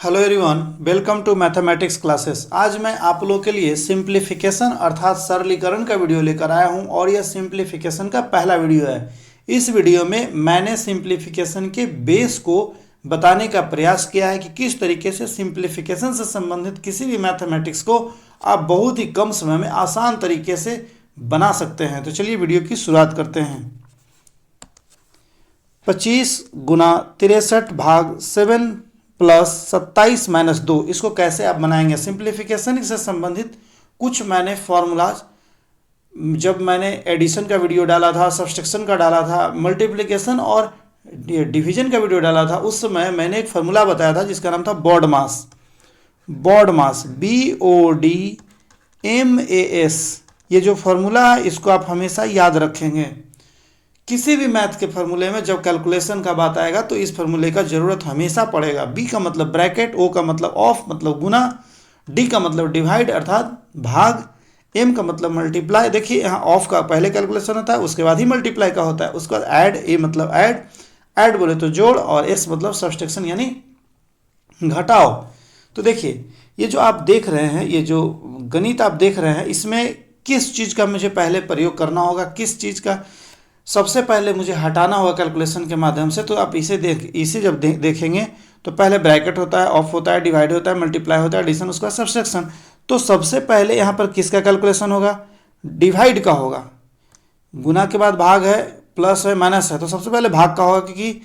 Hello everyone, welcome to mathematics classes. आज मैं आप लोगों के लिए सिंप्लीफिकेशन अर्थात सरलीकरण का वीडियो लेकर आया हूं और यह सिंप्लीफिकेशन का पहला वीडियो है। इस वीडियो में मैंने सिंप्लीफिकेशन के बेस को बताने का प्रयास किया है कि किस तरीके से सिंप्लीफिकेशन से संबंधित किसी भी मैथमेटिक्स को आप बहुत ही कम समय में आसान तरीके से बना सकते हैं। तो चलिए वीडियो की शुरुआत करते हैं। 25 गुना 63 भाग 7 प्लस 27 माइनस 2, इसको कैसे आप बनाएंगे। सिंप्लीफिकेशन से संबंधित कुछ मैंने फॉर्मूलाज जब मैंने एडिशन का वीडियो डाला था, सब्सट्रैक्शन का डाला था, मल्टीप्लिकेशन और डिवीजन का वीडियो डाला था, उस समय मैंने एक फार्मूला बताया था जिसका नाम था BODMAS। BODMAS, ये जो फार्मूला है इसको आप हमेशा याद रखेंगे। किसी भी मैथ के फार्मूले में जब कैलकुलेशन का बात आएगा तो इस फार्मूले का जरूरत हमेशा पड़ेगा। बी का मतलब ब्रैकेट, ओ का मतलब ऑफ मतलब गुना, डी का मतलब डिवाइड अर्थात भाग, एम का मतलब मल्टीप्लाई। देखिए यहाँ ऑफ का पहले कैलकुलेशन होता है, उसके बाद ही मल्टीप्लाई का होता है, उसके बाद ऐड, ए मतलब ऐड बोले तो जोड़, और एस मतलब सब्सट्रैक्शन यानी घटाओ। तो देखिए ये जो आप देख रहे हैं, ये जो गणित आप देख रहे हैं, इसमें किस चीज़ का मुझे पहले प्रयोग करना होगा, किस चीज़ का सबसे पहले मुझे हटाना होगा कैलकुलेशन के माध्यम से। तो आप इसे जब देखेंगे तो पहले ब्रैकेट होता है, ऑफ होता है, डिवाइड होता है, मल्टीप्लाई होता है, एडिशन, उसका सब्सट्रैक्शन। तो सबसे पहले यहाँ पर किसका कैलकुलेशन होगा? डिवाइड का होगा। गुना के बाद भाग है, प्लस है, माइनस है, तो सबसे पहले भाग का होगा, क्योंकि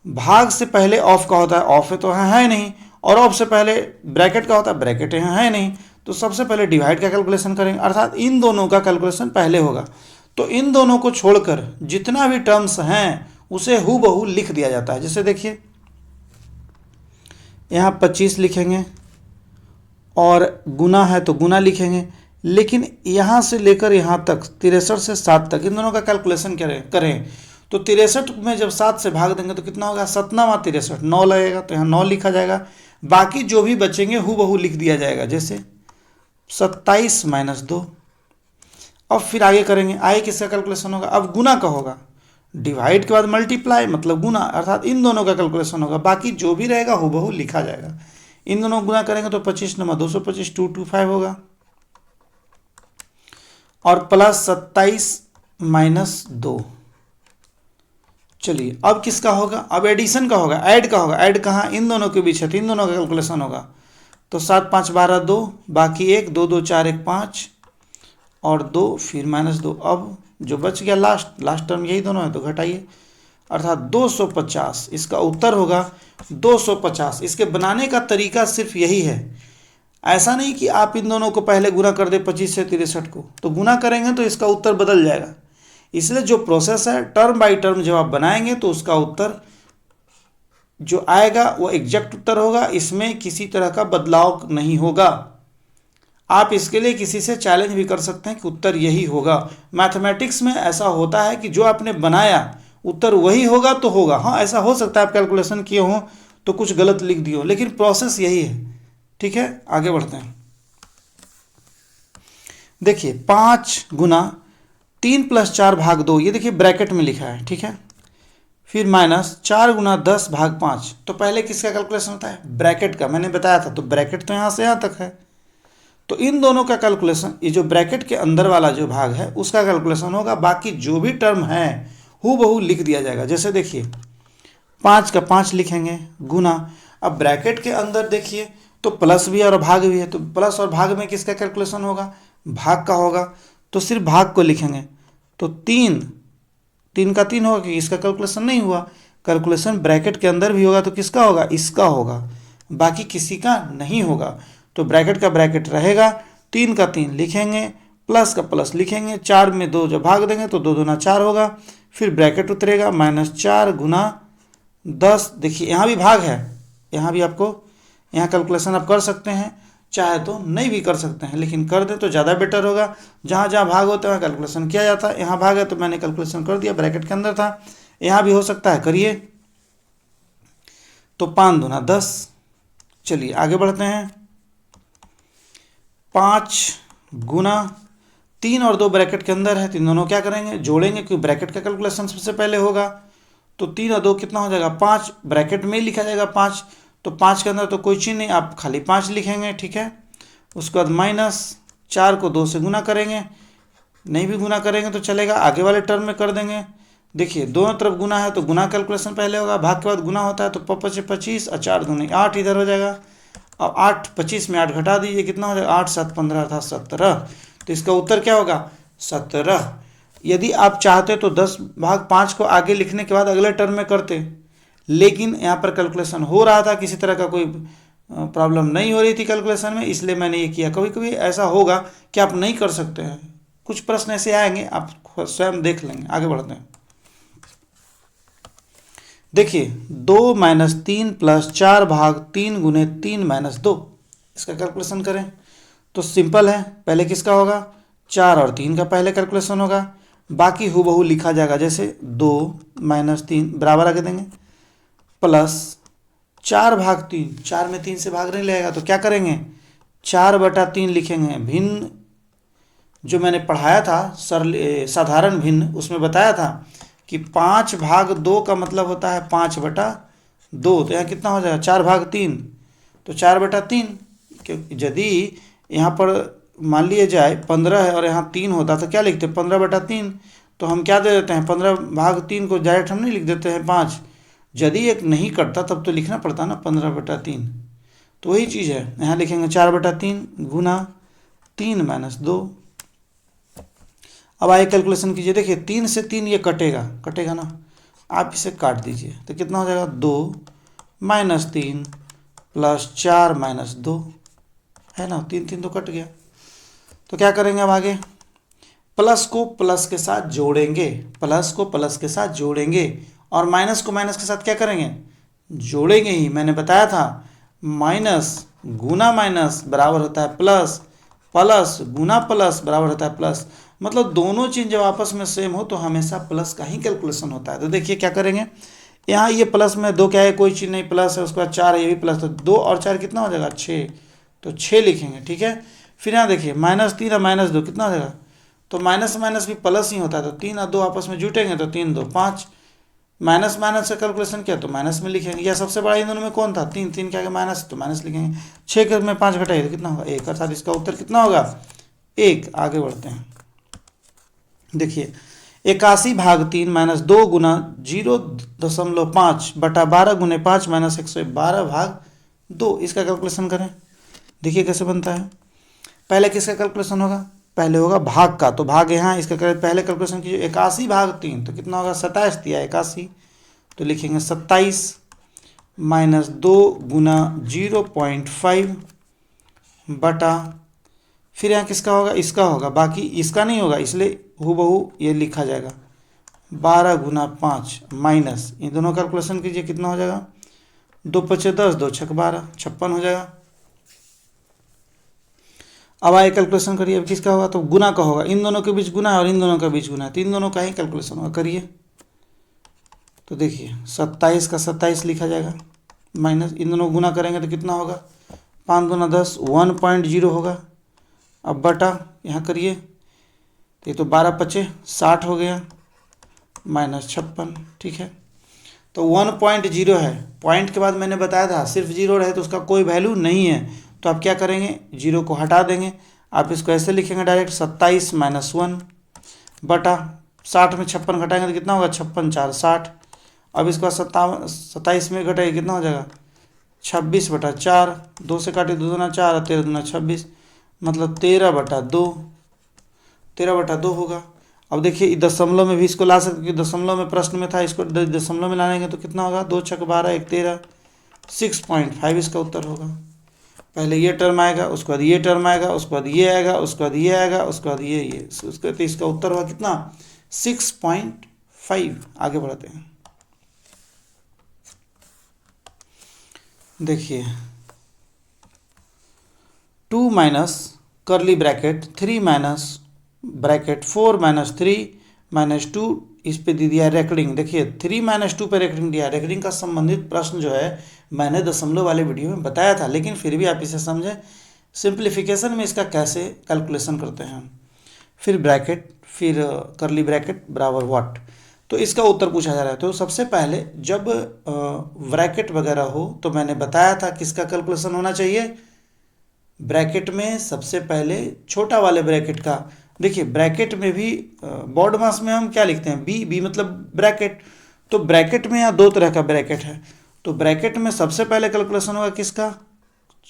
भाग से पहले ऑफ का होता है, ऑफ है तो यहाँ है नहीं, और ऑफ से पहले ब्रैकेट का होता है, ब्रैकेट यहाँ है नहीं, तो सबसे पहले डिवाइड का कैलकुलेशन करेंगे, अर्थात इन दोनों का कैलकुलेशन पहले होगा। तो इन दोनों को छोड़कर जितना भी टर्म्स हैं उसे हूबहू लिख दिया जाता है। जैसे देखिए यहाँ 25 लिखेंगे और गुना है तो गुना लिखेंगे, लेकिन यहाँ से लेकर यहाँ तक 63 से 7 तक इन दोनों का कैलकुलेशन करें तो 63 में जब 7 से भाग देंगे तो कितना होगा? 7 × 63, 9 लगेगा, तो यहाँ 9 लिखा जाएगा। बाकी जो भी बचेंगे हूबहू लिख दिया जाएगा। जैसे 27 माइनस 2। अब फिर आगे करेंगे, आगे किसका कैलकुलेशन होगा? अब गुना का होगा। डिवाइड के बाद मल्टीप्लाई मतलब गुना, अर्थात इन दोनों का कैलकुलेशन होगा। बाकी जो भी रहेगा हूबहू लिखा जाएगा। इन दोनों गुना करेंगे तो 25 × 225, 225 होगा, और प्लस 27 माइनस 2। चलिए अब किसका होगा? अब एडिशन का होगा, ऐड का होगा। ऐड कहाँ? इन दोनों के बीच है, तो इन दोनों का कैलकुलेशन होगा। तो 7 × 5 = 12, 2 बाकी 1, 2 2 4 1 5 और 2 फिर माइनस 2। अब जो बच गया लास्ट टर्म यही दोनों है, तो घटाइए, अर्थात 250। इसका उत्तर होगा 250। इसके बनाने का तरीका सिर्फ यही है। ऐसा नहीं कि आप इन दोनों को पहले गुना कर दे 25 से 63 को, तो गुना करेंगे तो इसका उत्तर बदल जाएगा। इसलिए जो प्रोसेस है, टर्म बाई टर्म जब आप बनाएंगे तो उसका उत्तर जो आएगा वो एग्जैक्ट उत्तर होगा। इसमें किसी तरह का बदलाव नहीं होगा। आप इसके लिए किसी से चैलेंज भी कर सकते हैं कि उत्तर यही होगा। मैथमेटिक्स में ऐसा होता है कि जो आपने बनाया उत्तर वही होगा तो होगा। हाँ, ऐसा हो सकता है आप कैलकुलेशन किए हों तो कुछ गलत लिख दिए हो, लेकिन प्रोसेस यही है। ठीक है, आगे बढ़ते हैं। देखिए 5 गुना 3 + 4 भाग 2, ये देखिए ब्रैकेट में लिखा है। ठीक है, फिर माइनस 4 गुना 10 भाग 5। तो पहले किसका कैलकुलेशन होता है? ब्रैकेट का। मैंने बताया था, तो ब्रैकेट तो यहाँ से यहाँ तक है, तो इन दोनों का कैलकुलेशन, ये जो ब्रैकेट के अंदर वाला जो भाग है उसका कैलकुलेशन होगा। बाकी जो भी टर्म है हूबहू लिख दिया जाएगा। जैसे देखिए 5 का 5 लिखेंगे गुना, अब ब्रैकेट के अंदर देखिए तो प्लस भी है और भाग भी है, तो प्लस और भाग में किसका कैलकुलेशन होगा? भाग का होगा, तो सिर्फ भाग को लिखेंगे। तो 3 का 3 होगा, कि इसका कैलकुलेशन नहीं हुआ। कैलकुलेशन ब्रैकेट के अंदर भी होगा तो किसका होगा? इसका होगा, बाकी किसी का नहीं होगा। तो ब्रैकेट का ब्रैकेट रहेगा, 3 का 3 लिखेंगे, प्लस का प्लस लिखेंगे, 4 में 2 जब भाग देंगे तो 2 दूना 4 होगा, फिर ब्रैकेट उतरेगा, -4 गुना 10। देखिए यहाँ भी भाग है, यहाँ भी आपको यहाँ कैलकुलेशन आप कर सकते हैं, चाहे तो नहीं भी कर सकते हैं, लेकिन कर दें तो ज़्यादा बेटर होगा। जहाँ जहाँ भाग होता है वहाँ कैलकुलेशन किया जाता है। यहाँ भाग है तो मैंने कैलकुलेशन कर दिया, ब्रैकेट के अंदर था। यहाँ भी हो सकता है, करिए। तो 5 दूना 10। चलिए आगे बढ़ते हैं। 5 गुना 3 और 2 ब्रैकेट के अंदर है, तो इन दोनों क्या करेंगे? जोड़ेंगे, क्योंकि ब्रैकेट का कैलकुलेशन सबसे पहले होगा। तो 3 और 2 कितना हो जाएगा? 5, ब्रैकेट में ही लिखा जाएगा 5। तो 5 के अंदर तो कोई चीज़ नहीं, आप खाली 5 लिखेंगे, ठीक है। उसके बाद माइनस 4 को 2 से गुना करेंगे, नहीं भी गुना करेंगे तो चलेगा, आगे वाले टर्म में कर देंगे। देखिए दोनों तरफ गुना है तो गुना कैलकुलेशन पहले होगा, भाग के बाद गुना होता है तो 25 और 4 दूनी 8 इधर हो जाएगा। अब 8 25 में 8 घटा दीजिए, कितना हो जाएगा, 8 7 15 अर्थात 17। तो इसका उत्तर क्या होगा, 17। यदि आप चाहते तो 10/5 को आगे लिखने के बाद अगले टर्म में करते, लेकिन यहाँ पर कैलकुलेशन हो रहा था, किसी तरह का कोई प्रॉब्लम नहीं हो रही थी कैलकुलेशन में, इसलिए मैंने ये किया। कभी कभी ऐसा होगा कि आप नहीं कर सकते हैं, कुछ प्रश्न ऐसे आएंगे, आप स्वयं देख लेंगे। आगे बढ़ते हैं। देखिए 2 - 3 + 4/3 गुने 3 - 2, इसका कैलकुलेशन करें तो सिंपल है। पहले किसका होगा, 4 और 3 का पहले कैलकुलेशन होगा, बाकी हूबहू लिखा जाएगा जैसे 2 - 3 बराबर आगे देंगे प्लस 4/3, 4 में 3 से भाग नहीं लगेगा तो क्या करेंगे, 4/3 लिखेंगे। भिन्न जो मैंने पढ़ाया था सरल साधारण भिन्न, उसमें बताया था कि 5/2 का मतलब होता है 5/2। तो यहाँ कितना हो जाएगा, 4/3, तो 4/3। क्योंकि यदि यहाँ पर मान लिया जाए 15 है और यहाँ 3 होता तो क्या लिखते, 15/3। तो हम क्या दे देते हैं, 15/3 को डायरेक्ट हम नहीं लिख देते हैं 5। यदि एक नहीं करता तब तो लिखना पड़ता ना 15/3। तो वही चीज़ है, यहाँ लिखेंगे 4/3 गुना 3 - 2। अब आइए कैलकुलेशन कीजिए। देखिए 3 से 3 ये कटेगा ना, आप इसे काट दीजिए तो कितना हो जाएगा, 2 - 3 + 4 - 2 है ना, 3 3 तो कट गया। तो क्या करेंगे अब आगे, प्लस को प्लस के साथ जोड़ेंगे, प्लस को प्लस के साथ जोड़ेंगे और माइनस को माइनस के साथ क्या करेंगे, जोड़ेंगे ही। मैंने बताया था माइनस गुना माइनस बराबर होता है प्लस, प्लस गुना प्लस बराबर होता है प्लस। मतलब दोनों चीज़ जब आपस में सेम हो तो हमेशा प्लस का ही कैलकुलेशन होता है। तो देखिए क्या करेंगे, यहाँ ये प्लस में 2 क्या है, कोई चीज़ नहीं, प्लस है, उसके बाद 4 है, ये भी प्लस, तो 2 और 4 कितना हो जाएगा, 6, तो 6 लिखेंगे, ठीक है। फिर यहाँ देखिए -3 और -2 कितना हो जाएगा, तो माइनस माइनस भी प्लस ही होता है, तो 3 और 2 आपस में जुटेंगे तो 3 2 5। माइनस माइनस से कैलकुलेशन किया तो माइनस में लिखेंगे। या सबसे बड़ा इन दोनों में कौन था, 3, 3 क्या माइनस, तो माइनस लिखेंगे। 6 के में 5 घटाइए तो कितना होगा, 1, अर्थात इसका उत्तर कितना होगा, 1। आगे बढ़ते हैं। देखिए 81/3 - 2 गुना 0.5 बटा 12 गुने 5 - 112/2, इसका कैलकुलेशन करें। देखिए कैसे बनता है। पहले किसका कैलकुलेशन होगा, पहले होगा भाग का, तो भाग यहाँ इसका पहले कैलकुलेशन कीजिए। 81/3 तो कितना होगा, 27 दिया 81, तो लिखेंगे 27 - 2 गुना 0.5 बटा, फिर यहाँ किसका होगा, इसका होगा, बाकी इसका नहीं होगा, इसलिए हूबहू ये लिखा जाएगा 12 गुना 5 माइनस, इन दोनों कैलकुलेशन कीजिए कितना हो जाएगा, 2 × 5 = 10, 2 × 6 = 12, 56 हो जाएगा। अब आए कैलकुलेशन करिए, अब किसका होगा, तो गुना का होगा, इन दोनों के बीच गुना है और इन दोनों के बीच गुना है, तो इन दोनों का ही कैलकुलेशन होगा, करिए। तो देखिए 27 का 27 लिखा जाएगा माइनस, इन दोनों गुना करेंगे तो कितना होगा, 5 दूना 10, 1.0 होगा। अब बटा यहाँ करिए तो ये तो 12 × 5 = 60 हो गया -56, ठीक है। तो 1.0 है, पॉइंट के बाद मैंने बताया था सिर्फ 0 रहे तो उसका कोई वैल्यू नहीं है, तो आप क्या करेंगे, 0 को हटा देंगे। आप इसको ऐसे लिखेंगे डायरेक्ट 27 - 1 बटा 60 में 56 घटाएंगे तो कितना होगा, 56 × 4 = 60। अब इसका 27 में घटाइए कितना हो जाएगा, 26/4, 2 से काटे 2 दूना 4 और 13 दूना 26, मतलब 13/2, 13/2 होगा। अब देखिए दशमलव में भी इसको ला सकते, क्योंकि दशमलव में प्रश्न में था, इसको दशमलव में लाएंगे तो कितना होगा, 2 × 6 = 12, 1 13, 6.5 इसका उत्तर होगा। पहले ये टर्म आएगा, उसके बाद ये टर्म आएगा, उसके बाद ये आएगा, उसके बाद ये आएगा, उसके बाद ये उसके, तो इसका उत्तर होगा कितना, 6.5। आगे बढ़ते हैं। देखिए 2 minus curly bracket 3 minus bracket 4 - 3 - 2, इस पे दे दिया रेकरिंग। देखिए 3 - 2 पे रेकरिंग दिया। रेकरिंग का संबंधित प्रश्न जो है मैंने दशमलव वाले वीडियो में बताया था, लेकिन फिर भी आप इसे समझें, सिंप्लीफिकेशन में इसका कैसे कैलकुलेशन करते हैं। फिर ब्रैकेट, फिर कर्ली ब्रैकेट बराबर व्हाट। तो इसका उत्तर पूछा जा रहा है। तो सबसे पहले जब ब्रैकेट वगैरह हो तो मैंने बताया था किसका कैलकुलेशन होना चाहिए, ब्रैकेट में सबसे पहले छोटा वाले ब्रैकेट का। देखिए ब्रैकेट में भी बोर्ड मास में हम क्या लिखते हैं, बी, बी मतलब ब्रैकेट। तो ब्रैकेट में यहाँ दो तरह का ब्रैकेट है, तो ब्रैकेट में सबसे पहले कैलकुलेशन होगा किसका,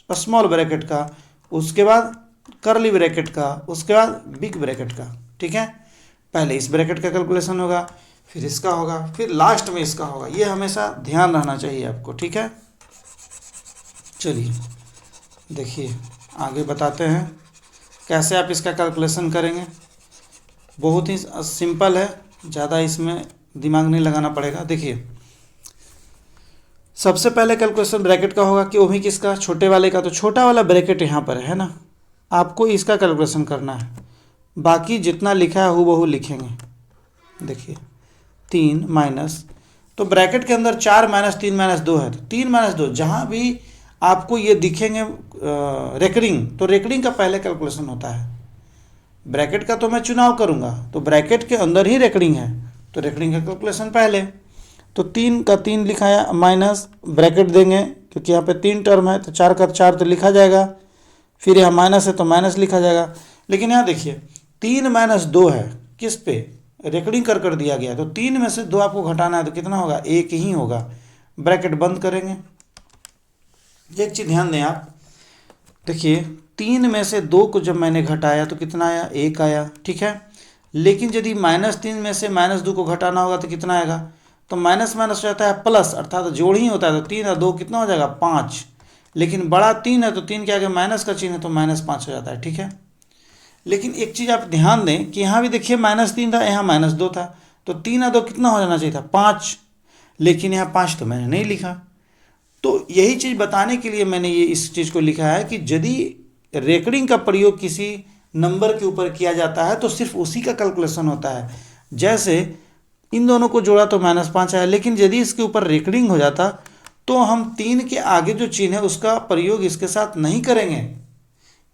स्मॉल ब्रैकेट का, उसके बाद कर्ली ब्रैकेट का, उसके बाद बिग ब्रैकेट का। ठीक है, पहले इस ब्रैकेट का कैलकुलेशन होगा, फिर इसका होगा, फिर लास्ट में इसका होगा। ये हमेशा ध्यान रहना चाहिए आपको। ठीक है, चलिए देखिए आगे बताते हैं कैसे आप इसका कैलकुलेशन करेंगे। बहुत ही सिंपल है, ज़्यादा इसमें दिमाग नहीं लगाना पड़ेगा। देखिए सबसे पहले कैलकुलेशन ब्रैकेट का होगा कि वो भी किसका, छोटे वाले का। तो छोटा वाला ब्रैकेट यहाँ पर है ना, आपको इसका कैलकुलेशन करना है। बाकी जितना लिखा है हूबहू लिखेंगे। देखिए 3 माइनस, तो ब्रैकेट के अंदर 4 माइनस 3 माइनस 2 है, तो 3 माइनस 2 जहाँ भी आपको ये दिखेंगे रेकरिंग, तो रेकरिंग का पहले कैलकुलेशन होता है। ब्रैकेट का तो मैं चुनाव करूँगा, तो ब्रैकेट के अंदर ही रेकरिंग है, तो रेकरिंग का कैलकुलेशन पहले। तो 3 का 3 लिखाया माइनस ब्रैकेट देंगे, क्योंकि यहाँ पे 3 टर्म है तो 4 का 4 तो लिखा जाएगा, फिर यहाँ माइनस है तो माइनस लिखा जाएगा। लेकिन यहाँ देखिए 3 माइनस 2 है, किस पे, रेकरिंग कर दिया गया, तो 3 में से 2 आपको घटाना है, तो कितना होगा, 1 ही होगा। ब्रैकेट बंद करेंगे। एक चीज़ ध्यान दें आप, देखिए 3 में से 2 को जब मैंने घटाया तो कितना आया, 1 आया। ठीक है, लेकिन यदि -3 में से -2 को घटाना होगा तो कितना आएगा, तो माइनस माइनस हो जाता है प्लस, अर्थात जोड़ ही होता है, तो 3 और 2 कितना हो जाएगा, 5। लेकिन बड़ा 3 है तो 3 के आगे माइनस का चिन्ह है तो -5 हो जाता है। ठीक है, लेकिन एक चीज़ आप ध्यान दें कि यहाँ भी देखिए -3 था, यहाँ -2 था, तो 3 और 2 कितना हो जाना चाहिए था, 5। लेकिन यहाँ 5 तो मैंने नहीं लिखा। तो यही चीज़ बताने के लिए मैंने ये इस चीज़ को लिखा है कि यदि रेकरिंग का प्रयोग किसी नंबर के ऊपर किया जाता है तो सिर्फ उसी का कैलकुलेशन होता है। जैसे इन दोनों को जोड़ा तो -5 आया, लेकिन यदि इसके ऊपर रेकरिंग हो जाता तो हम 3 के आगे जो चिन्ह है उसका प्रयोग इसके साथ नहीं करेंगे,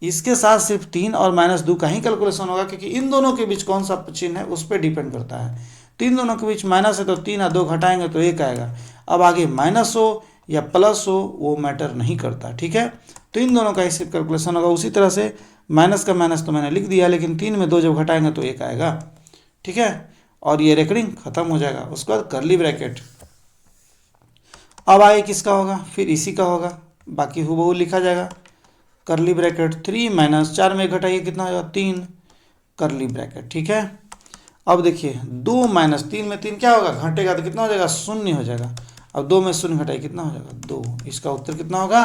इसके साथ सिर्फ 3 और -2 का ही कैलकुलेशन होगा, क्योंकि इन दोनों के बीच कौन सा चिन्ह है उस पर डिपेंड करता है। तो इन दोनों के बीच माइनस है तो 3 और 2 घटाएंगे तो 1 आएगा। अब आगे माइनस हो या प्लस हो वो मैटर नहीं करता। ठीक है, तो इन दोनों का ही सिर्फ कैलकुलेशन होगा। उसी तरह से माइनस का माइनस तो मैंने लिख दिया, लेकिन 3 में 2 जब घटाएंगे तो 1 आएगा। ठीक है, और ये रेकरिंग खत्म हो जाएगा। उसके बाद कर्ली ब्रैकेट, अब आगे किसका होगा, फिर इसी का होगा, बाकी हूबहू लिखा जाएगा। कर्ली ब्रैकेट 3 माइनस 4 में घटाइए कितना हो जाएगा, 3 कर्ली ब्रैकेट। ठीक है, अब देखिए 2 माइनस 3 में 3 क्या होगा, घटेगा तो कितना हो जाएगा, 0 हो जाएगा। अब 2 में 0 घटाइए कितना हो जाएगा, 2। इसका उत्तर कितना होगा,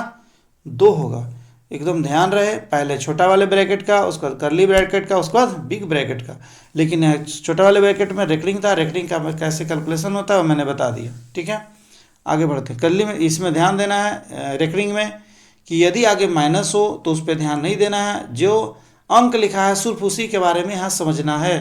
2 होगा। एकदम ध्यान रहे, पहले छोटा वाले ब्रैकेट का, उसके बाद कर्ली ब्रैकेट का, उसके बाद बिग ब्रैकेट का। लेकिन छोटा वाले ब्रैकेट में रेकरिंग था, रेकरिंग का कैसे कैलकुलेशन होता है वो मैंने बता दिया। ठीक है, आगे बढ़ते हैं। कर्ली में इसमें ध्यान देना है रेकरिंग में कि यदि आगे माइनस हो तो उस पर ध्यान नहीं देना है, जो अंक लिखा है सिर्फ उसी के बारे में यहाँ समझना है।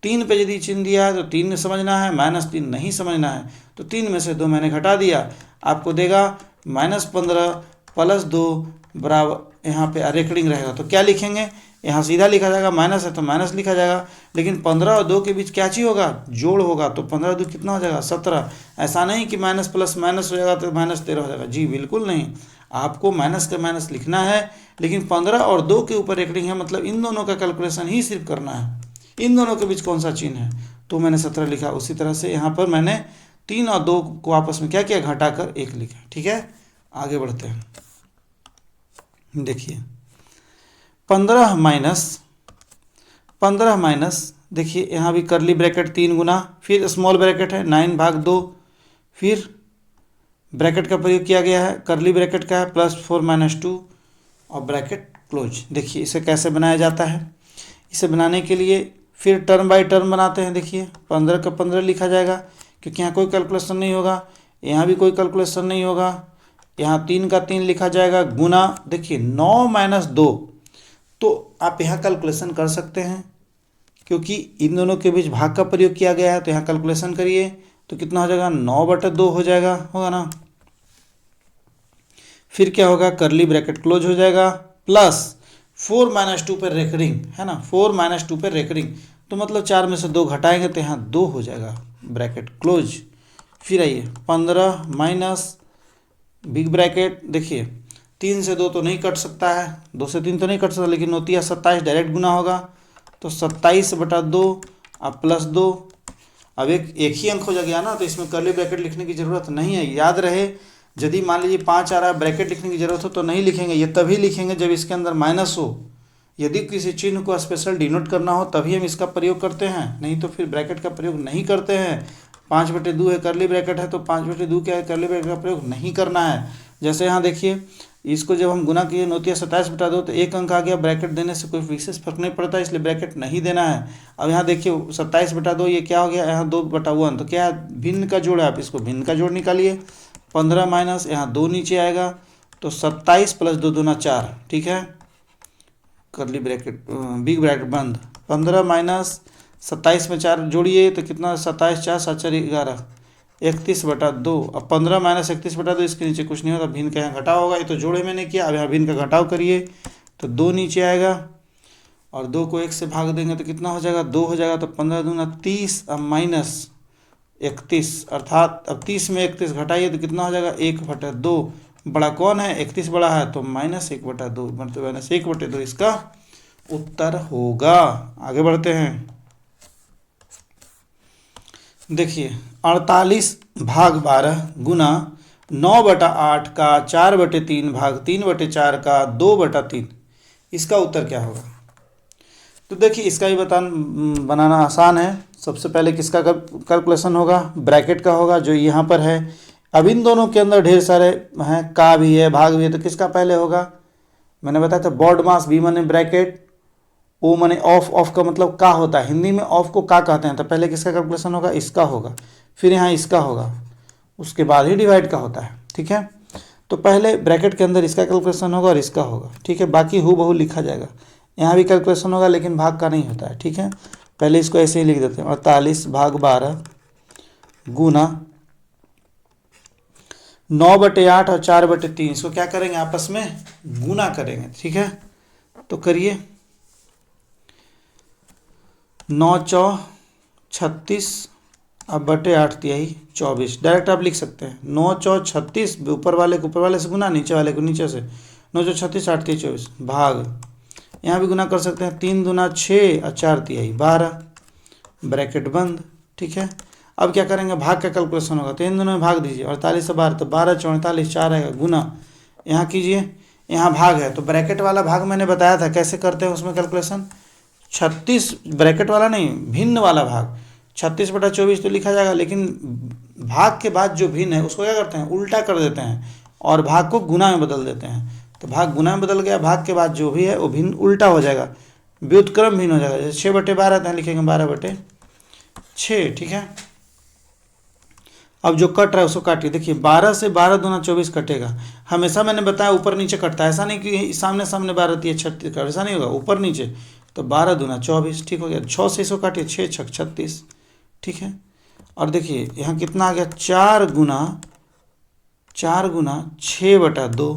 3 पे यदि चिन्ह दिया है तो 3 समझना है, -3 नहीं समझना है। तो 3 में से 2 मैंने घटा दिया, आपको देगा -15 + 2 बराबर, यहाँ पे रेकरिंग रहेगा तो क्या लिखेंगे, यहाँ सीधा लिखा जाएगा, माइनस है तो माइनस लिखा जाएगा। लेकिन 15 और 2 के बीच क्या चीज़ होगा, जोड़ होगा, तो 15 और 2 कितना हो जाएगा, 17। ऐसा नहीं कि माइनस प्लस माइनस हो जाएगा तो -13 हो जाएगा, जी बिल्कुल नहीं। आपको माइनस का माइनस लिखना है, लेकिन 15 और 2 के ऊपर रेकरिंग है, मतलब इन दोनों का कैलकुलेशन ही सिर्फ करना है। इन दोनों के बीच कौन सा चिन्ह है, तो मैंने 17 लिखा। उसी तरह से यहाँ पर मैंने 3 और 2 को आपस में क्या किया, घटाकर 1 लिखा। ठीक है, आगे बढ़ते हैं। देखिए 15 माइनस, देखिए यहाँ भी कर्ली ब्रैकेट 3 गुना, फिर स्मॉल ब्रैकेट है 9/2, फिर ब्रैकेट का प्रयोग किया गया है, कर्ली ब्रैकेट का है +4 - 2 और ब्रैकेट क्लोज। देखिए इसे कैसे बनाया जाता है, इसे बनाने के लिए फिर टर्म बाय टर्म बनाते हैं। देखिए 15 का 15 लिखा जाएगा, क्योंकि यहाँ कोई कैलकुलेशन नहीं होगा, यहाँ भी कोई कैलकुलेशन नहीं होगा। यहाँ 3 का 3 लिखा जाएगा गुना, देखिए 9 - 2, तो आप यहाँ कैलकुलेशन कर सकते हैं, क्योंकि इन दोनों के बीच भाग का प्रयोग किया गया है। तो यहाँ कैलकुलेशन करिए तो कितना हो जाएगा, 9/2 हो जाएगा, होगा ना। फिर क्या होगा, कर्ली ब्रैकेट क्लोज हो जाएगा, प्लस 4 - 2 पर रेकरिंग है ना, 4 - 2 पर रेकरिंग, तो मतलब 4 में से 2 घटाएंगे तो यहाँ 2 हो जाएगा। Bracket close. फिर आइए 15 माइनस बिग ब्रैकेट, देखिए 3 से 2 तो नहीं कट सकता है, 2 से 3 तो नहीं कट सकता, लेकिन नौतिया 27 डायरेक्ट गुना होगा, तो 27/2 अब +2। अब एक ही अंक हो गया ना, तो इसमें कर्ली ब्रैकेट लिखने की ज़रूरत नहीं है। याद रहे, यदि मान लीजिए 5 आ रहा है, ब्रैकेट लिखने की ज़रूरत हो तो नहीं लिखेंगे, ये तभी लिखेंगे जब इसके अंदर माइनस हो। यदि किसी चिन्ह को स्पेशल डिनोट करना हो तभी हम इसका प्रयोग करते हैं, नहीं तो फिर ब्रैकेट का प्रयोग नहीं करते हैं। 5/2 है, कर्ली ब्रैकेट है, तो 5/2 क्या है, कर्ली ब्रैकेट का प्रयोग नहीं करना है। जैसे यहाँ देखिए, इसको जब हम गुना किए नौतिया 27/2, तो एक अंक आ गया, ब्रैकेट देने से कोई विशेष फर्क नहीं पड़ता, इसलिए ब्रैकेट नहीं देना है। अब यहाँ देखिए 27/2 ये क्या हो गया, यहाँ 2/1, तो क्या है, भिन्न का जोड़ है, आप इसको भिन्न का जोड़ निकालिए। 15 माइनस यहाँ 2 नीचे आएगा, तो 27 + 2 दूना 4, ठीक है, कर्ली ब्रैकेट बिग ब्रैकेट बंद। 15 माइनस 27 में 4 जोड़िए तो कितना, 27 4 7 4 11, 31/2। अब 15 माइनस 31/2, इसके नीचे कुछ नहीं होता, भिन्न का यहाँ घटाव होगा, ये तो जोड़े मैंने किया, अब यहाँ भिन्न का घटाव करिए तो 2 नीचे आएगा, और 2 को 1 से भाग देंगे तो कितना हो जाएगा, 2 हो जाएगा, तो 15 दूना 30, अब माइनस 31, अर्थात अब 30 में 31 घटाइए तो कितना हो जाएगा, 1/2। बड़ा कौन है, 31 बड़ा है, तो -1/2, मतलब -1/2 इसका उत्तर होगा। आगे बढ़ते हैं, देखिए 48/12 गुना 9/8 का 4/3 भाग 3/4 का 2/3, इसका उत्तर क्या होगा। तो देखिए इसका भी बनाना आसान है। सबसे पहले किसका कैलकुलेशन होगा, ब्रैकेट का होगा, जो यहाँ पर है। अब इन दोनों के अंदर ढेर सारे हैं, का भी है, भाग भी है, तो किसका पहले होगा। मैंने बताया था बॉड मास, बी माने ब्रैकेट, ओ माने ऑफ, ऑफ का मतलब का होता है, हिंदी में ऑफ को का कहते हैं। तो पहले किसका कैलकुलेशन होगा, इसका होगा, फिर यहाँ इसका होगा, उसके बाद ही डिवाइड का होता है, ठीक है। तो पहले ब्रैकेट के अंदर इसका कैलकुलेशन होगा और इसका होगा, ठीक है, बाकी हूबहू लिखा जाएगा। यहाँ भी कैलकुलेशन होगा लेकिन भाग का नहीं होता है, ठीक है। पहले इसको ऐसे ही लिख देते हैं, 48/12 गुना 9/8 और 4/3, इसको क्या करेंगे, आपस में गुना करेंगे, ठीक है। तो करिए, 9 चौ 36, अब बटे 8 तिहाई 24, डायरेक्ट आप लिख सकते हैं। 9 चौ 36, ऊपर वाले को ऊपर वाले से गुना, नीचे वाले को नीचे से, 9 चौ 36, 8 तिहाई 24, भाग, यहाँ भी गुना कर सकते हैं, 3 दूना 6 और 4 तिहाई 12, ब्रैकेट बंद, ठीक है। अब क्या करेंगे, भाग का कैलकुलेशन होगा, तो इन दोनों में भाग दीजिए, 48 से 12, तो 12 × 48 4 आएगा, गुना यहाँ कीजिए, यहाँ भाग है, तो ब्रैकेट वाला भाग मैंने बताया था कैसे करते हैं उसमें कैलकुलेशन। 36 ब्रैकेट वाला नहीं, भिन्न वाला भाग, 36/24 तो लिखा जाएगा, लेकिन भाग के बाद जो भिन्न है उसको क्या करते हैं, उल्टा कर देते हैं और भाग को गुना में बदल देते हैं। तो भाग गुना में बदल गया, भाग के बाद जो भी है वो भिन्न उल्टा हो जाएगा, व्युत्क्रम भिन्न हो जाएगा। जैसे 6/12 था, लिखेंगे 12/6, ठीक है। अब जो कट रहा है उसको काटिए, देखिए 12 से 12 दूना 24 कटेगा। हमेशा मैंने बताया ऊपर नीचे कटता है, ऐसा नहीं कि सामने सामने 12 × 36 का, ऐसा नहीं होगा, ऊपर नीचे। तो 12 दूना 24, ठीक हो गया। 6 से इसको काटिए, 6 × 6 = 36, ठीक है। और देखिए यहाँ कितना आ गया, 4 गुना 6/2,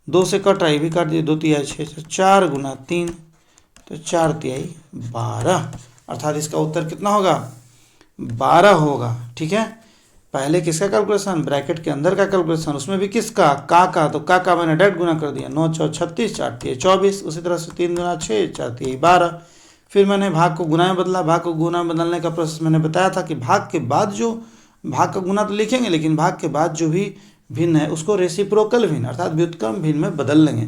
2 से कट रहा है, भी काट दिए, 2 तिहाई 6, 4 गुना 3, तो 4 तिहाई 12, अर्थात इसका उत्तर कितना होगा, 12 होगा, ठीक है। पहले किसका कैलकुलेशन, ब्रैकेट के अंदर का कैलकुलेशन, उसमें भी किसका, का, तो का मैंने डायरेक्ट गुना कर दिया, 9 × 36, 4 तिहाई 24, उसी तरह से 3 दूना 6, 4 तिहाई 12। फिर मैंने भाग को गुना में बदला, भाग को गुना में बदलने का प्रोसेस मैंने बताया था कि भाग के बाद जो, भाग का गुना तो लिखेंगे, लेकिन भाग के बाद जो भी भिन्न है उसको रेसिप्रोकल भिन्न अर्थात व्युत्क्रम भिन्न में बदल लेंगे।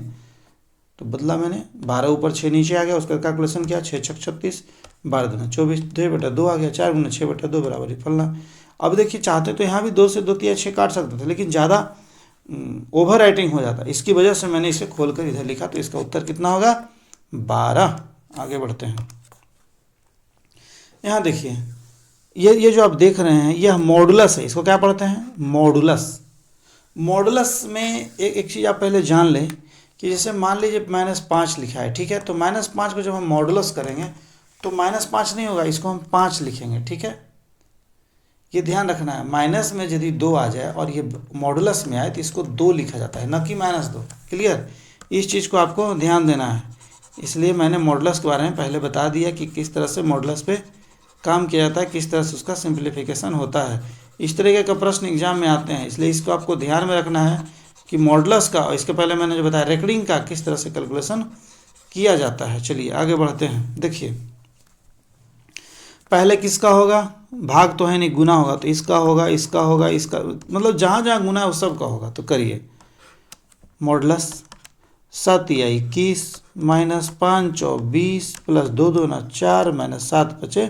तो बदला मैंने, 12 ऊपर 6 नीचे आ गया, उसका कैलकुलेशन किया, 6 × 6 = 36, 12 दूना 24, 2/2 आ गया, 4 × 6/2 बराबर ही फलना। अब देखिए चाहते तो यहाँ भी 2 से 2 तिहाई 6 काट सकते थे, लेकिन ज़्यादा ओवर राइटिंग हो जाता, इसकी वजह से मैंने इसे खोलकर इधर लिखा। तो इसका उत्तर कितना होगा, 12। आगे बढ़ते हैं, यहाँ देखिए ये जो आप देख रहे हैं यह मॉडुलस है, इसको क्या पढ़ते हैं, मॉडुलस। मॉडुलस में एक चीज़ आप पहले जान लें कि जैसे मान लीजिए -5 लिखा है, ठीक है। तो -5 को जब हम मॉडुलस करेंगे तो -5 नहीं होगा, इसको हम 5 लिखेंगे, ठीक है। ये ध्यान रखना है, माइनस में यदि 2 आ जाए और ये मॉडुलस में आए तो इसको 2 लिखा जाता है, न कि -2। क्लियर, इस चीज़ को आपको ध्यान देना है, इसलिए मैंने मॉडुलस के बारे में पहले बता दिया कि किस तरह से मॉडुलस पे काम किया जाता है, किस तरह से उसका सिंप्लीफिकेशन होता है। इस तरीके का प्रश्न एग्जाम में आते हैं, इसलिए इसको आपको ध्यान में रखना है कि मॉडुलस का, और इसके पहले मैंने जो बताया रेकरिंग का, किस तरह से कैलकुलेशन किया जाता है। चलिए आगे बढ़ते हैं। देखिए पहले किसका होगा, भाग तो है नहीं, गुना होगा, तो इसका होगा, इसका होगा, इसका, मतलब जहाँ जहाँ गुना है उस सब का होगा। तो करिए मॉडुलस 7 या 21 माइनस 5 चौ 20 प्लस 2 दूना 4 माइनस 7 बचे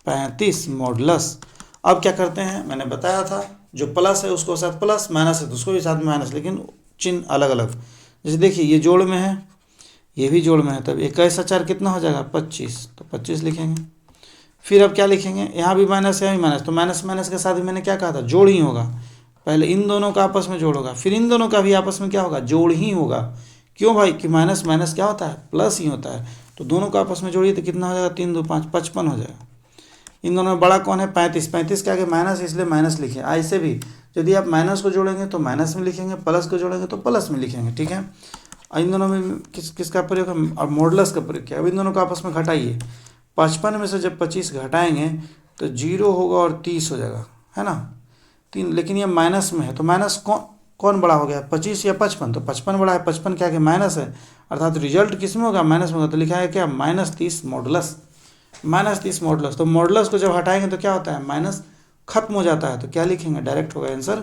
35 मॉडुलस। अब क्या करते हैं, मैंने बताया था जो प्लस है उसको साथ प्लस, माइनस है तो उसको भी साथ में माइनस, लेकिन चिन्ह अलग अलग। जैसे देखिए ये जोड़ में है, ये भी जोड़ में है, तब 21 और 4 कितना हो जाएगा 25, तो 25 लिखेंगे। फिर अब क्या लिखेंगे, यहाँ भी माइनस यहाँ भी माइनस, तो माइनस माइनस के साथ ही मैंने क्या कहा था, जोड़ ही होगा। पहले इन दोनों का आपस में जोड़ होगा, फिर इन दोनों का भी आपस में क्या होगा, जोड़ ही होगा। क्यों भाई, कि माइनस माइनस क्या होता है, प्लस ही होता है। तो दोनों का आपस में जोड़िए तो कितना हो जाएगा, 3 2 5 55 हो जाएगा। इन दोनों में बड़ा कौन है, 35, 35 के आगे माइनस, इसलिए माइनस लिखे। ऐसे भी यदि आप माइनस को जोड़ेंगे तो माइनस में लिखेंगे, प्लस को जोड़ेंगे तो प्लस में लिखेंगे, ठीक है। इन दोनों में किसका प्रयोग है, और मॉडुलस का प्रयोग किया। अब इन दोनों को आपस में घटाइए, 55 में से जब 25 घटाएंगे तो 0 होगा और 30 हो जाएगा, है ना। 3, लेकिन ये माइनस में है तो माइनस कौन बड़ा हो गया, 25 या 55, तो 55 बड़ा है, 55 के आगे माइनस है, अर्थात रिजल्ट किस में होगा, माइनस में होगा। तो लिखा है क्या, -30 मॉडुलस, -30 मॉडुलस। तो मॉडुलस को जब हटाएंगे तो क्या होता है, माइनस खत्म हो जाता है, तो क्या लिखेंगे, डायरेक्ट होगा आंसर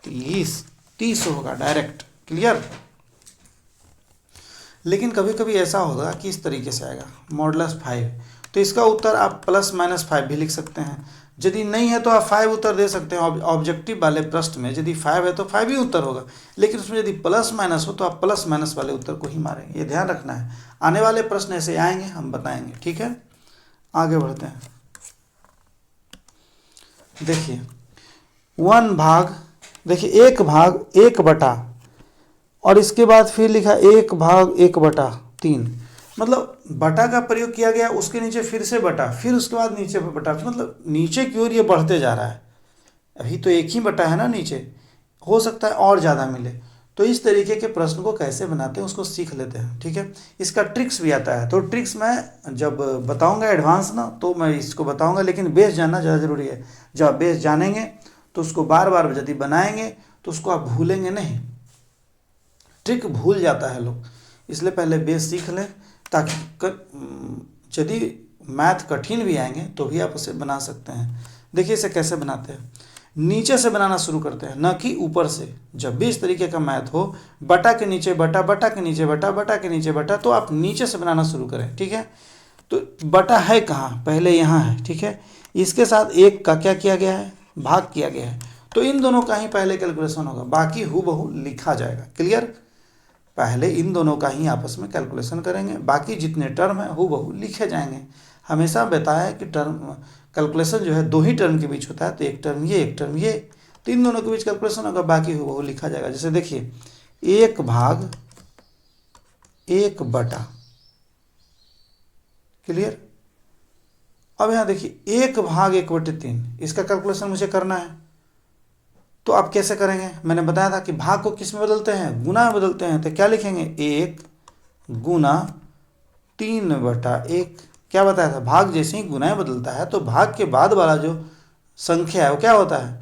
30 होगा डायरेक्ट। क्लियर। लेकिन कभी कभी ऐसा होगा कि इस तरीके से आएगा मॉडुलस 5, तो इसका उत्तर आप +-5 भी लिख सकते हैं। यदि नहीं है तो आप 5 उत्तर दे सकते हैं। ऑब्जेक्टिव वाले प्रश्न में यदि 5 है तो 5 ही उत्तर होगा, लेकिन उसमें यदि प्लस माइनस हो तो आप प्लस माइनस वाले उत्तर को ही मारेंगे, ये ध्यान रखना है। आने वाले प्रश्न ऐसे आएंगे, हम बताएंगे, ठीक है। आगे बढ़ते हैं। देखिए 1 भाग, देखिए 1 भाग 1 बटा, और इसके बाद फिर लिखा 1 भाग 1 बटा 3, मतलब बटा का प्रयोग किया गया, उसके नीचे फिर से बटा, फिर उसके बाद नीचे पर बटा, मतलब नीचे की ओर ये बढ़ते जा रहा है। अभी तो 1 ही बटा है ना नीचे, हो सकता है और ज़्यादा मिले। तो इस तरीके के प्रश्न को कैसे बनाते हैं उसको सीख लेते हैं, ठीक है। इसका ट्रिक्स भी आता है, तो ट्रिक्स मैं जब बताऊंगा एडवांस ना तो मैं इसको बताऊंगा, लेकिन बेस जानना ज़्यादा ज़रूरी है। जब आप बेस जानेंगे तो उसको बार बार यदि बनाएंगे तो उसको आप भूलेंगे नहीं। ट्रिक भूल जाता है लोग, इसलिए पहले बेस सीख लें, ताकि यदि मैथ कठिन भी आएंगे तो भी आप उसे बना सकते हैं। देखिए इसे कैसे बनाते हैं, नीचे से बनाना शुरू करते हैं, न कि ऊपर से। जब भी इस तरीके का मैथ हो, बटा के नीचे बटा, बटा के नीचे बटा, बटा के नीचे बटा, तो आप नीचे से बनाना शुरू करें, ठीक है। तो बटा है कहाँ, पहले यहाँ है, ठीक है। इसके साथ 1 का क्या किया गया है, भाग किया गया है, तो इन दोनों का ही पहले कैलकुलेशन होगा, बाकी हूबहू लिखा जाएगा। क्लियर। पहले इन दोनों का ही आपस में कैलकुलेशन करेंगे, बाकी जितने टर्म है हूबहू लिखे जाएंगे। हमेशा बताया है कि टर्म कैलकुलेशन जो है 2 ही टर्म के बीच होता है, तो एक टर्म ये, एक टर्म ये, 3 दोनों के बीच कैलकुलेशन होगा, बाकी हूबहू लिखा जाएगा। जैसे देखिए 1 भाग 1 बटा, क्लियर। अब यहाँ देखिए 1 भाग 1 बटे 3, इसका कैलकुलेशन मुझे करना है, तो आप कैसे करेंगे, मैंने बताया था कि भाग को किस में बदलते हैं, गुना में बदलते हैं। तो क्या लिखेंगे, 1 गुना 3 बटा 1। क्या बताया था, भाग जैसे ही गुना में बदलता है तो भाग के बाद वाला जो संख्या है वो क्या होता है,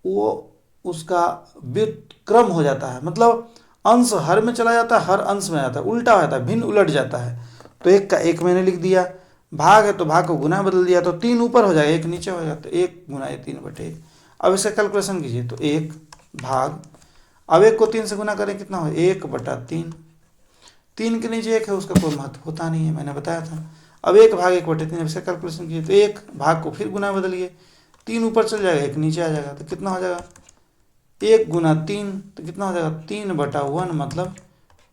वो उसका व्युत्क्रम हो जाता है, मतलब अंश हर में चला जाता है, हर अंश में आता है, उल्टा हो जाता है, भिन्न उलट जाता है। तो 1 का 1 मैंने लिख दिया, भाग है तो भाग को गुना बदल दिया, तो 3 ऊपर हो जाएगा 1 नीचे हो जाएगा, तो 1 गुना 3 बटे 1। अब इसका कैलकुलेशन कीजिए, तो 1 भाग, अब 1 को 3 से गुना करें कितना हो, 1 बटा 3, 3 के नीचे 1 है, उसका कोई महत्व होता नहीं है, मैंने बताया था। अब 1 भाग 1 बटे 3, इसका कैलकुलेशन कीजिए, तो 1 भाग को फिर गुना बदलिए, 3 ऊपर चल जाएगा 1 नीचे आ जाएगा, तो कितना हो जाएगा 1 गुना 3, तो कितना हो जाएगा 3 बटा 1, मतलब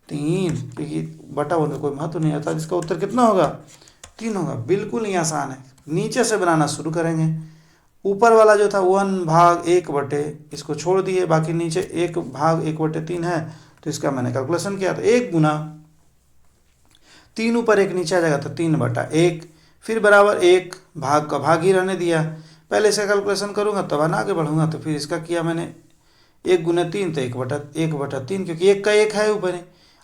3, क्योंकि बटा 1 का कोई महत्व नहीं आता। इसका उत्तर कितना होगा, 3 होगा। बिल्कुल ही आसान है, नीचे से बनाना शुरू करेंगे। ऊपर वाला जो था 1 भाग 1 बटे, इसको छोड़ दिए, बाकी नीचे 1 भाग 1 बटे 3 है, तो इसका मैंने कैलकुलेशन किया, तो 1 गुना 3 ऊपर 1 नीचे आ जाएगा, तो 3 बटा 1, फिर बराबर 1 भाग का भाग ही रहने दिया। पहले इसका कैलकुलेशन करूँगा तब ना आगे बढ़ूँगा, तो फिर इसका किया मैंने 1 गुना 3, तो 1 बटा 3, क्योंकि 1 का 1 है ऊपर ही,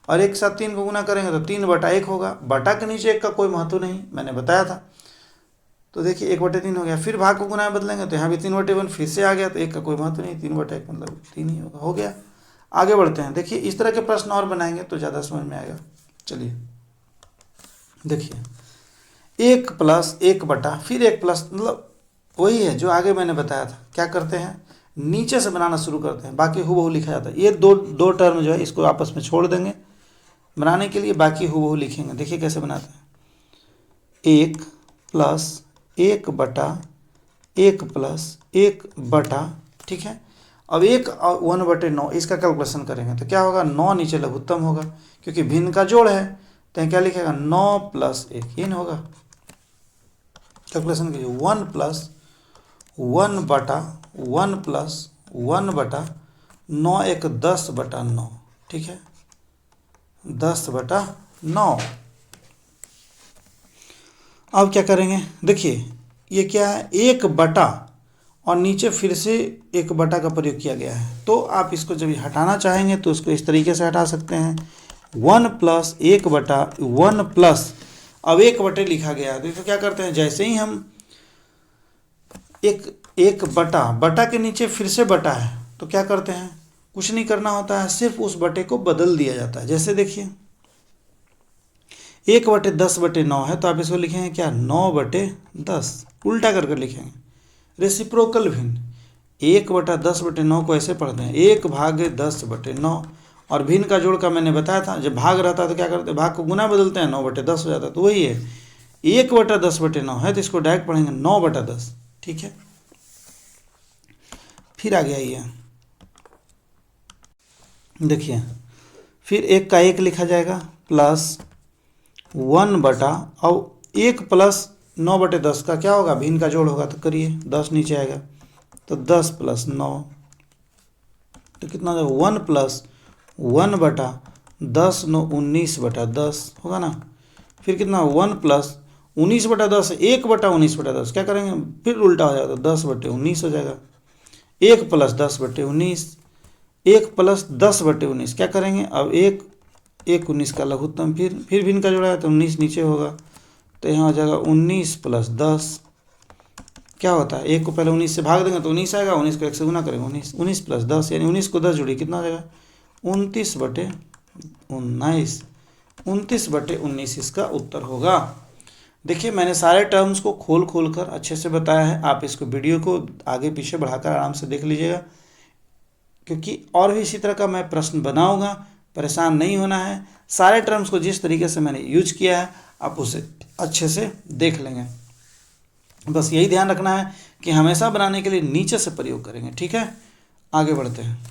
और 1 के साथ 3 को गुना करेंगे तो 3 बटा 1 होगा। बटा के नीचे 1 का कोई महत्व नहीं, मैंने बताया था। तो देखिए 1/3 हो गया। फिर भाग को गुना में बदलेंगे तो यहाँ भी 3/1 फिर से आ गया, तो 1 का कोई महत्व नहीं, 3/1 मतलब 3 ही होगा। हो गया। आगे बढ़ते हैं। देखिए इस तरह के प्रश्न और बनाएंगे तो ज़्यादा समझ में आएगा। चलिए देखिए 1 + 1 फिर 1 प्लस, मतलब वही है जो आगे मैंने बताया था। क्या करते हैं, नीचे से बनाना शुरू करते हैं, बाकी हूबहू लिखा जाता है। ये दो टर्म जो है इसको आपस में छोड़ देंगे बनाने के लिए, बाकी हूबहू लिखेंगे। देखिए कैसे बनाते हैं, 1 + 1/1 + 1/, ठीक है। अब 1/9 इसका कैलकुलेशन करेंगे तो क्या होगा, 9 नीचे लघुत्तम होगा क्योंकि भिन्न का जोड़ है, तो क्या लिखेगा 9 + 1 ये होगा। कैलकुलेशन कीजिए, 1 + 1/1 + 1/9 1 10/9, ठीक है, 10/9। अब क्या करेंगे, देखिए ये क्या है, 1/, और नीचे फिर से 1/, का प्रयोग किया गया है। तो आप इसको जब हटाना चाहेंगे तो उसको इस तरीके से हटा सकते हैं, 1 + 1/1 प्लस, अब 1/, लिखा गया है तो क्या करते हैं, जैसे ही हम एक बटा के नीचे फिर से बटा है तो क्या करते हैं, कुछ नहीं करना होता है, सिर्फ उस बटे को बदल दिया जाता है। जैसे देखिए 1/10/9 है तो आप इसको लिखेंगे क्या, 9/10, उल्टा करके लिखेंगे। रेसिप्रोकल भिन्न, 1/10/9 को ऐसे पढ़ते हैं 1/10/9, और भिन्न का जोड़ का मैंने बताया था, जब भाग रहता है तो क्या करते हैं, भाग को गुना बदलते हैं, 9/10 हो जाता है। तो वही है 1/10/9 है तो इसको डायरेक्ट पढ़ेंगे 9/10, ठीक है। फिर आगे आइए, देखिए फिर 1 का 1 लिखा जाएगा प्लस 1/, और 1 + 9/10 का क्या होगा, भिन्न का जोड़ होगा तो करिए, 10 नीचे आएगा तो 10 + 9, तो कितना हो जाएगा, 1 + 1/10 9 19/10 होगा ना। फिर कितना, 1 + 19/10, 1/19/10 क्या करेंगे, फिर उल्टा हो जाएगा तो 10/19 हो जाएगा। 1 + 10/19, 1 + 10/19 क्या करेंगे, अब 1 19 का लघुत्तम, फिर भिन्न का जोड़ा है तो 19 नीचे होगा, तो यहाँ हो जाएगा 19 + 10, क्या होता है, 1 को पहले 19 से भाग देंगे तो 19 आएगा, 19 को 1 से गुना करेंगे, 19 + 10 यानी 19 को 10 जोड़िए, कितना हो जाएगा 29/19, 29/19 इसका उत्तर होगा। देखिए मैंने सारे टर्म्स को खोल कर अच्छे से बताया है, आप इसको वीडियो को आगे पीछे बढ़ाकर आराम से देख लीजिएगा, क्योंकि और भी इसी तरह का मैं प्रश्न बनाऊंगा, परेशान नहीं होना है। सारे टर्म्स को जिस तरीके से मैंने यूज किया है आप उसे अच्छे से देख लेंगे। बस यही ध्यान रखना है कि हमेशा बनाने के लिए नीचे से प्रयोग करेंगे, ठीक है। आगे बढ़ते हैं,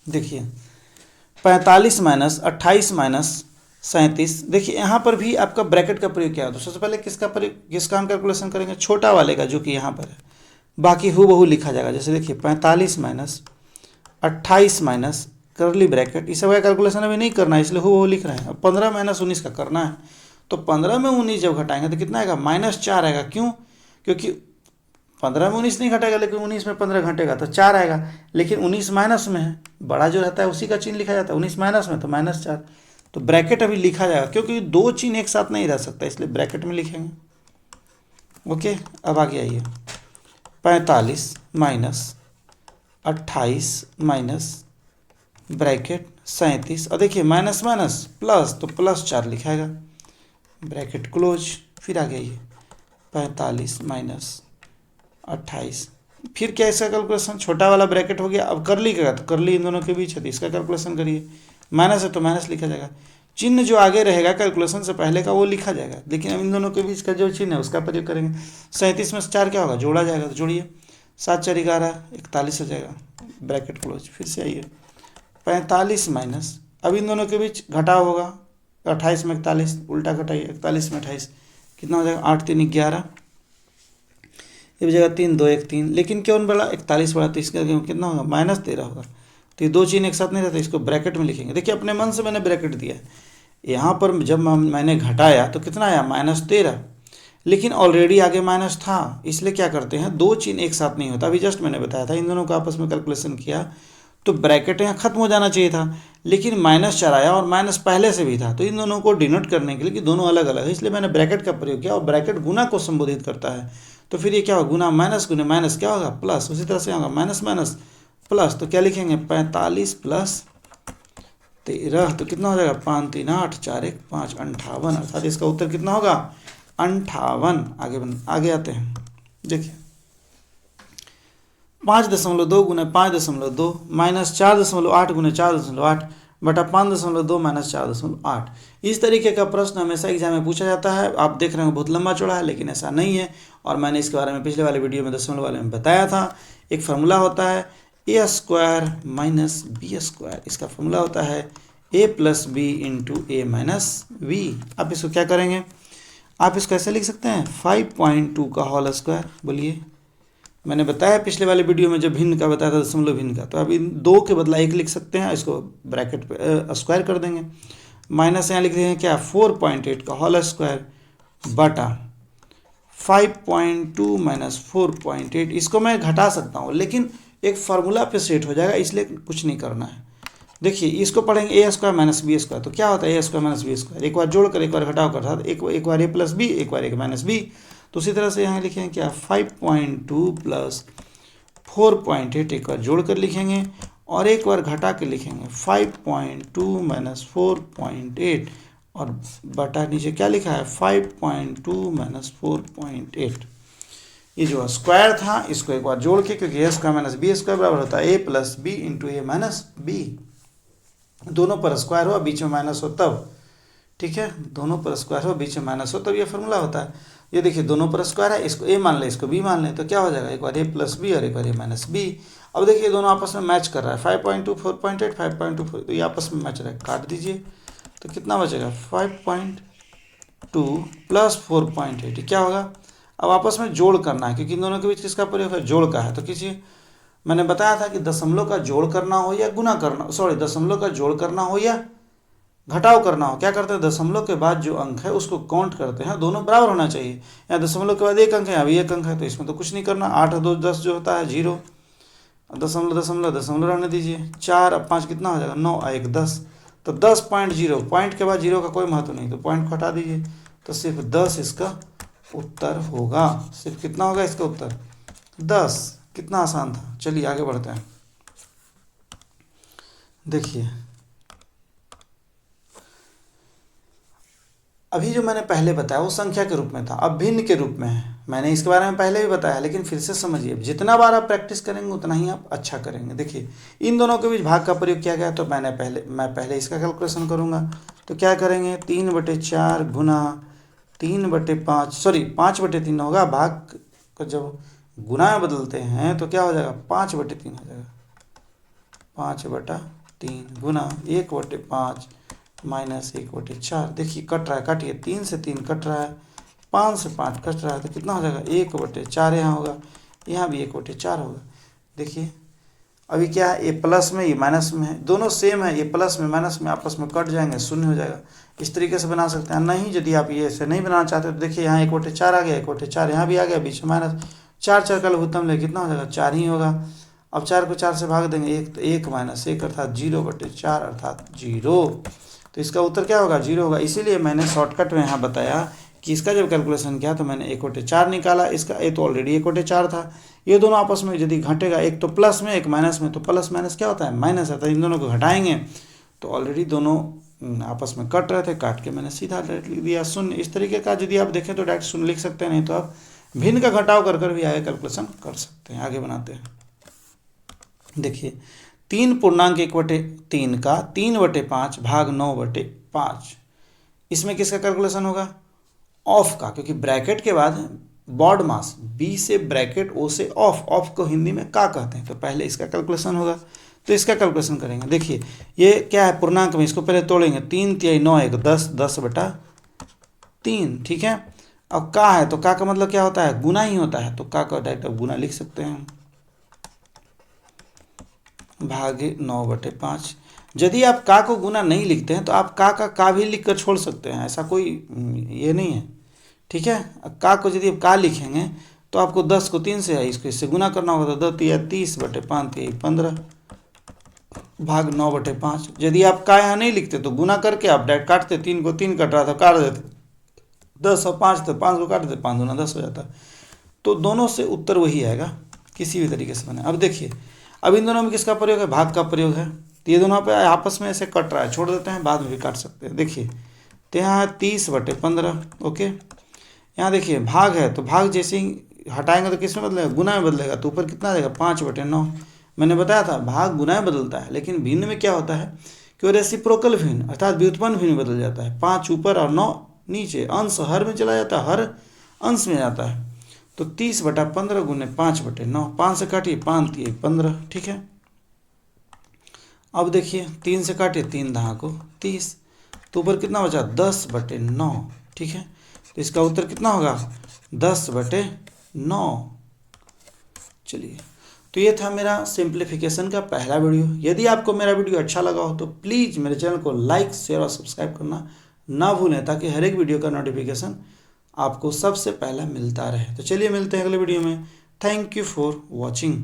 देखिए 45 - 28 - 37, देखिए यहाँ पर भी आपका ब्रैकेट का प्रयोग किया है। तो सबसे पहले किसका हम कैलकुलेशन करेंगे, छोटा वाले का, जो कि यहाँ पर है, बाकी हूबहू लिखा जाएगा। जैसे देखिए 45 - 28 करली ब्रैकेट, इस सब का कैलकुलेशन अभी नहीं करना है इसलिए हूबहू लिख रहे हैं। अब 15 - 19 का करना है, तो 15 में 19 जब घटाएंगे तो कितना आएगा, -4 आएगा। क्यों, क्योंकि 15 में 19 नहीं घटेगा, लेकिन 19 में 15 घटेगा तो 4 आएगा, लेकिन 19 माइनस में है, बड़ा जो रहता है उसी का चिन्ह लिखा जाता है, 19 माइनस में तो -4, तो ब्रैकेट अभी लिखा जाएगा, क्योंकि दो चिन्ह एक साथ नहीं रह सकता, इसलिए ब्रैकेट में लिखेंगे। ओके, अब आगे आइए, 45 - 28 ब्रैकेट 37, और देखिए माइनस माइनस प्लस, तो +4 लिखाएगा, ब्रैकेट क्लोज। फिर आगे आइए 45 - 28, फिर क्या इसका कैलकुलेशन, छोटा वाला ब्रैकेट हो गया। अब करली का, तो करली इन दोनों के बीच है तो इसका कैलकुलेशन करिए, माइनस है तो माइनस लिखा जाएगा, चिन्ह जो आगे रहेगा कैलकुलेशन से पहले का वो लिखा जाएगा, लेकिन अब इन दोनों के बीच का जो चिन्ह है उसका प्रयोग करेंगे। 37 में से 4 क्या होगा, जोड़ा जाएगा, तो जोड़िए, 7 × 4 = 11 41 हो जाएगा, ब्रैकेट क्लोज। फिर से आइए 45 माइनस, अब इन दोनों के बीच घटाव होगा, 28 में 41, उल्टा घटाइए, 41 में 28, कितना हो जाएगा, 8 × 3 = 11, ये बचेगा 3 2 1 3, लेकिन क्यों बड़ा 41 बड़ा, तो इसका कितना होगा, -13 होगा। तो ये दो चिन्ह एक साथ नहीं रहते, इसको ब्रैकेट में लिखेंगे। देखिए अपने मन से मैंने ब्रैकेट दिया है, यहाँ पर जब मैंने घटाया तो कितना आया, -13, लेकिन ऑलरेडी आगे माइनस था, इसलिए क्या करते हैं, दो चिन्ह एक साथ नहीं होता। अभी जस्ट मैंने बताया था, इन दोनों का आपस में कैलकुलेशन किया तो ब्रैकेट यहाँ खत्म हो जाना चाहिए था, लेकिन -4 आया और माइनस पहले से भी था, तो इन दोनों को डिनोट करने के लिए कि दोनों अलग अलग है इसलिए मैंने ब्रैकेट का प्रयोग किया, और ब्रैकेट गुना को संबोधित करता है। तो फिर ये क्या होगा, गुना माइनस गुने माइनस क्या होगा प्लस, उसी तरह से होगा माइनस माइनस प्लस, तो क्या लिखेंगे 45 प्लस 13, तो कितना हो जाएगा 5 3 8 4 1 5 58, अर्थात इसका उत्तर कितना होगा 58। आगे आते हैं, देखिए 5.2 गुने 5.2 माइनस 4.8 गुने 4.8 बटा 5.2 माइनस 4.8। इस तरीके का प्रश्न हमेशा एग्जाम में पूछा जाता है। आप देख रहे हो बहुत लंबा चौड़ा है, लेकिन ऐसा नहीं है, और मैंने इसके बारे में पिछले वाले वीडियो में दशमलव वाले में बताया था। एक फार्मूला होता है ए स्क्वायर माइनस बी स्क्वायर, इसका फार्मूला होता है ए प्लस बी इंटू ए माइनस बी। आप इसको क्या करेंगे, आप इसको ऐसे लिख सकते हैं 5.2 का होल स्क्वायर। बोलिए, मैंने बताया पिछले वाले वीडियो में जब भिन्न का बताया था दशमलव भिन्न का, तो अब इन 2 के बदला 1 लिख सकते हैं, इसको ब्रैकेट पे स्क्वायर कर देंगे, माइनस यहाँ लिख देंगे क्या 4.8 का होल स्क्वायर बटा 5.2 माइनस 4.8। इसको मैं घटा सकता हूँ, लेकिन एक फार्मूला पे सेट हो जाएगा, इसलिए कुछ नहीं करना है। देखिए इसको पढ़ेंगे ए स्क्वायर माइनस बी स्क्वायर, तो क्या होता है ए स्क्वायर माइनस बी स्क्वायर, एक बार जोड़कर एक बार घटाकर, अर्थात एक बार ए प्लस बी एक बार ए माइनस बी। तो उसी तरह से यहाँ लिखेंगे क्या 5.2 प्लस 4.8, एक बार जोड़कर लिखेंगे और एक बार घटा के लिखेंगे 5.2 माइनस 4.8, और बटा नीचे क्या लिखा है 5.2 माइनस 4.8। ये जो स्क्वायर था इसको एक बार जोड़ के, क्योंकि ए स्क्वायर माइनस बी स्क्वायर बराबर होता है ए प्लस बी इंटू ए माइनस बी। दोनों पर स्क्वायर हो बीच में माइनस हो तब, ठीक है, दोनों पर स्क्वायर हो बीच में माइनस हो तब ये फार्मूला होता है। ये देखिए दोनों पर स्क्वायर है, इसको ए मान लें इसको बी मान लें, तो क्या हो जाएगा एक बार ए प्लस बी और एक बार ए माइनस बी। अब देखिए दोनों आपस में मैच कर रहा है 5.2 4.8 5.2 4, तो ये आपस में मैच रहा है, काट दीजिए तो कितना बचेगा 5.2 प्लस 4.8, क्या होगा। अब आपस में जोड़ करना है, क्योंकि इन दोनों के बीच किसका प्रयोग है, जोड़ का है। तो कीजिए, मैंने बताया था कि दशमलव का जोड़ करना हो या गुना करना, सॉरी दशमलव का जोड़ करना हो या घटाव करना हो, क्या करते हैं दशमलव के बाद जो अंक है उसको काउंट करते हैं, दोनों बराबर होना चाहिए। यहाँ दशमलव के बाद एक अंक है, अभी एक अंक है, तो इसमें तो कुछ नहीं करना, 8 2 10 जो होता है 0, दशमलव दशमलव दशमलव रहने दीजिए, 4 अब 5 कितना हो जाएगा 9 1 10, तो 10.0, पॉइंट के बाद 0 का कोई महत्व नहीं, तो पॉइंट को हटा दीजिए, तो सिर्फ 10 इसका उत्तर होगा। सिर्फ कितना होगा इसका उत्तर 10। कितना आसान था। चलिए आगे बढ़ते हैं। देखिए अभी जो मैंने पहले बताया वो संख्या के रूप में था, अब भिन्न के रूप में है। मैंने इसके बारे में पहले भी बताया, लेकिन फिर से समझिए, जितना बार आप प्रैक्टिस करेंगे उतना ही आप अच्छा करेंगे। देखिए इन दोनों के बीच भाग का प्रयोग किया गया, तो मैं पहले इसका कैलकुलेशन करूँगा। तो क्या करेंगे 3/4 गुना 3/5, सॉरी 5/3 होगा। भाग को जब गुना में बदलते हैं तो क्या हो जाएगा 5/3 हो जाएगा, 5/3 गुना 1/5 माइनस 1/4। देखिए कट रहा है, काटिए, 3 से 3 कट रहा है, 5 से 5 कट रहा है, तो कितना हो जाएगा 1/4 यहाँ होगा, यहाँ भी 1/4 होगा। देखिए अभी क्या है, ये प्लस में ये माइनस में है, दोनों सेम है, ये प्लस में माइनस में आपस में कट जाएंगे, शून्य हो जाएगा। इस तरीके से बना सकते हैं। नहीं यदि आप ये ऐसे नहीं बनाना चाहते तो देखिए यहाँ 1/4 आ गया, 1/4 यहाँ भी आ गया, बीच में माइनस, 4 4 का लघुत्तम ले कितना हो जाएगा 4 ही होगा। अब 4 को 4 से भाग देंगे 1, तो 1 माइनस 1 अर्थात 0/4 अर्थात 0। तो इसका उत्तर क्या होगा 0 होगा। इसीलिए मैंने शॉर्टकट में यहाँ बताया कि इसका जब कैलकुलेशन किया तो मैंने 1/4 निकाला, इसका ये तो ऑलरेडी 1/4 था। ये दोनों आपस में यदि घटेगा, एक तो प्लस में एक माइनस में, तो प्लस माइनस क्या होता है माइनस आता है। इन दोनों को घटाएंगे तो ऑलरेडी दोनों आपस में कट रहे थे, काट के मैंने सीधा डायरेक्ट लिख दिया शून्य। इस तरीके का यदि आप देखें तो डायरेक्ट शून्य लिख सकते हैं, नहीं तो आप भिन्न का घटाव कर कर भी आगे कैलकुलेशन कर सकते हैं। आगे बनाते हैं। देखिए 3.1/3 का 3/5 भाग 9/5, इसमें किसका कैलकुलेशन होगा ऑफ का, क्योंकि ब्रैकेट के बाद बॉड मास बी से ब्रैकेट ओ से ऑफ, ऑफ को हिंदी में का कहते हैं, तो पहले इसका कैलकुलेशन होगा। तो इसका कैलकुलेशन करेंगे। देखिए ये क्या है पूर्णांक में, इसको पहले तोड़ेंगे, 3 3 9 1 10 10/3, ठीक है। अब का है तो का मतलब क्या होता है गुना ही होता है, तो का डायरेक्ट अब गुना लिख सकते हैं भागे 9/5। यदि आप का को गुना नहीं लिखते हैं तो आप का भी लिख कर छोड़ सकते हैं, ऐसा कोई ये नहीं है, ठीक है। का को यदि आप का लिखेंगे तो आपको 10 को 3 से है, इसको इससे गुना करना होगा, तो 2 3 30/5 15 भाग 9/5। यदि आप का यहाँ नहीं लिखते तो गुना करके आप डायरेक्ट काटते, 3 को 3 कट रहा था काट देते, 10 और 5 तो 5 को काट देते, 5 दूना 10 हो जाता। तो दोनों से उत्तर वही आएगा, किसी भी तरीके से बने। अब देखिए, अब इन दोनों में किसका प्रयोग है, भाग का प्रयोग है। तो ये दोनों पे आपस में ऐसे कट रहा है, छोड़ देते हैं, बाद में भी काट सकते हैं। देखिए तो यहाँ 30/15। ओके, यहाँ देखिए भाग है, तो भाग जैसे ही हटाएंगे तो किस में बदलेगा, गुना में बदलेगा। तो ऊपर कितना देगा, 5/9। मैंने बताया था भाग गुना में बदलता है, लेकिन भिन्न में क्या होता है कि वो रेसिप्रोकल भिन्न अर्थात व्युत्पन्न भिन्न बदल जाता है। 5 ऊपर और 9 नीचे, अंश हर में चला जाता है, हर अंश में जाता है। तो 30/15 गुने 5/9, 5 से काटिए 5 3 15, ठीक है। अब देखिए 3 से काटिए, 3 दहा को 30, तो ऊपर कितना बचा, 10/9, ठीक है। तो इसका उत्तर कितना होगा, 10/9। चलिए, तो ये था मेरा सिंप्लीफिकेशन का पहला वीडियो। यदि आपको मेरा वीडियो अच्छा लगा हो तो प्लीज़ मेरे चैनल को लाइक शेयर और सब्सक्राइब करना ना भूलें, ताकि हर एक वीडियो का नोटिफिकेशन आपको सबसे पहला मिलता रहे। तो चलिए मिलते हैं अगले वीडियो में। Thank you for watching.